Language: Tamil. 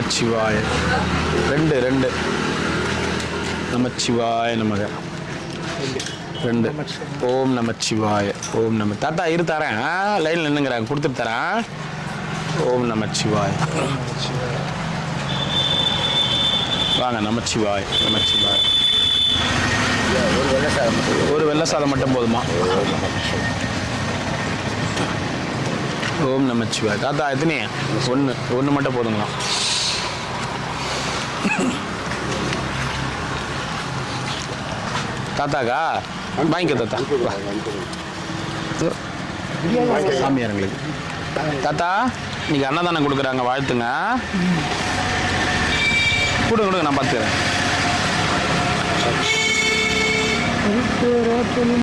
நமச்சிவாய. ரெண்டு ரெண்டு நமச்சிவாய நமக. ரெண்டு. ஓம் நமச்சிவாய. ஓம் நம. தாத்தா இரு தரேன், லைனில் நின்னுங்கிறாங்க, கொடுத்துட்டு தரேன். ஓம் நமச்சிவாய. வாங்க. நமச்சிவாய நமச்சிவாய. ஒரு வெள்ளை சாதம் மட்டும் போதுமா? ஓம் நமச்சிவாய. தாத்தா எத்தனை? ஒன்று மட்டும் போதுங்களா? தாத்தாக்கா வாங்கிக்க தாத்தா. சாமியாருங்களுக்கு தாத்தா இன்னைக்கு அன்னதானம் கொடுக்குறாங்க, வாழ்த்துங்க. கொடுங்க நான் பார்த்துக்கிறேன்.